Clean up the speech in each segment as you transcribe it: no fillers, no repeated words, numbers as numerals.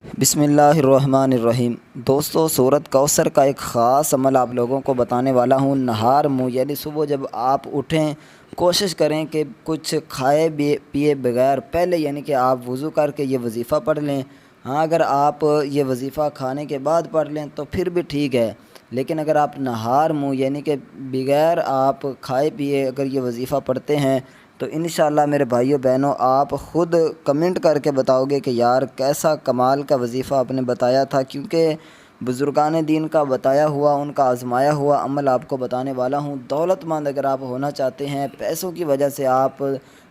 بسم اللہ الرحمن الرحیم۔ دوستو، سورۃ کوثر کا ایک خاص عمل آپ لوگوں کو بتانے والا ہوں۔ نہار منہ یعنی صبح جب آپ اٹھیں کوشش کریں کہ کچھ کھائے پیے بغیر پہلے یعنی کہ آپ وضو کر کے یہ وظیفہ پڑھ لیں۔ ہاں، اگر آپ یہ وظیفہ کھانے کے بعد پڑھ لیں تو پھر بھی ٹھیک ہے، لیکن اگر آپ نہار منہ یعنی کہ بغیر آپ کھائے پیے اگر یہ وظیفہ پڑھتے ہیں تو انشاءاللہ میرے بھائیوں بہنوں آپ خود کمنٹ کر کے بتاؤ گے کہ یار کیسا کمال کا وظیفہ آپ نے بتایا تھا، کیونکہ بزرگان دین کا بتایا ہوا، ان کا آزمایا ہوا عمل آپ کو بتانے والا ہوں۔ دولت مند اگر آپ ہونا چاہتے ہیں، پیسوں کی وجہ سے آپ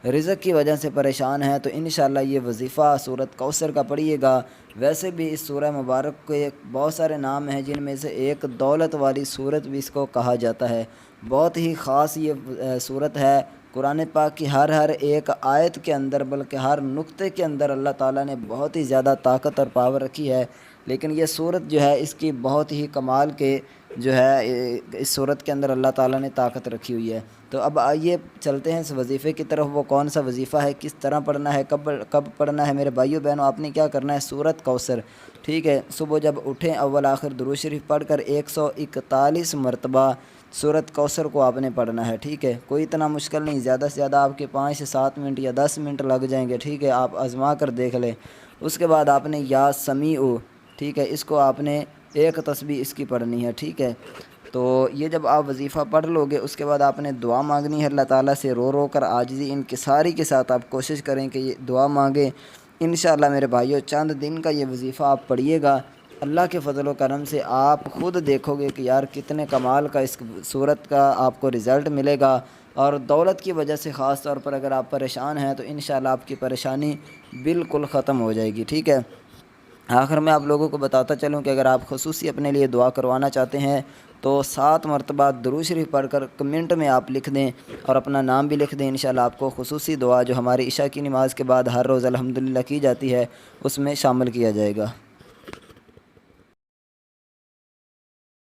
رزق کی وجہ سے پریشان ہیں، تو انشاءاللہ یہ وظیفہ سورۃ کوثر کا پڑھیے گا۔ ویسے بھی اس سورہ مبارک کے بہت سارے نام ہیں، جن میں سے ایک دولت والی سورت بھی اس کو کہا جاتا ہے۔ بہت ہی خاص یہ سورت ہے۔ قرآن پاک کی ہر ایک آیت کے اندر بلکہ ہر نقطے کے اندر اللہ تعالیٰ نے بہت ہی زیادہ طاقت اور پاور رکھی ہے، لیکن یہ سورت جو ہے اس کی بہت ہی کمال کے جو ہے اس سورت کے اندر اللہ تعالیٰ نے طاقت رکھی ہوئی ہے۔ تو اب آئیے چلتے ہیں اس وظیفے کی طرف۔ وہ کون سا وظیفہ ہے، کس طرح پڑھنا ہے، کب پڑھنا ہے میرے بھائیوں بہنوں؟ آپ نے کیا کرنا ہے، سورۃ کوثر، ٹھیک ہے، صبح جب اٹھیں اول آخر درود شریف پڑھ کر 141 مرتبہ سورۃ کوثر کو آپ نے پڑھنا ہے، ٹھیک ہے۔ کوئی اتنا مشکل نہیں، زیادہ سے زیادہ آپ کے 5 سے 7 منٹ یا 10 منٹ لگ جائیں گے، ٹھیک ہے، آپ آزما کر دیکھ لیں۔ اس کے بعد آپ نے یا سمیع، ٹھیک ہے، اس کو آپ نے ایک تسبیح اس کی پڑھنی ہے، ٹھیک ہے۔ تو یہ جب آپ وظیفہ پڑھ لو گے اس کے بعد آپ نے دعا مانگنی ہے اللہ تعالیٰ سے، رو رو کر عاجزی انکساری کے ساتھ آپ کوشش کریں کہ یہ دعا مانگیں۔ انشاءاللہ میرے بھائیوں چند دن کا یہ وظیفہ آپ پڑھیے گا، اللہ کے فضل و کرم سے آپ خود دیکھو گے کہ یار کتنے کمال کا اس صورت کا آپ کو رزلٹ ملے گا۔ اور دولت کی وجہ سے خاص طور پر اگر آپ پریشان ہیں تو انشاءاللہ آپ کی پریشانی بالکل ختم ہو جائے گی، ٹھیک ہے۔ آخر میں آپ لوگوں کو بتاتا چلوں کہ اگر آپ خصوصی اپنے لیے دعا کروانا چاہتے ہیں تو 7 مرتبہ درود شریف پڑھ کر کمنٹ میں آپ لکھ دیں اور اپنا نام بھی لکھ دیں، انشاءاللہ آپ کو خصوصی دعا جو ہماری عشاء کی نماز کے بعد ہر روز الحمدللہ کی جاتی ہے اس میں شامل کیا جائے گا۔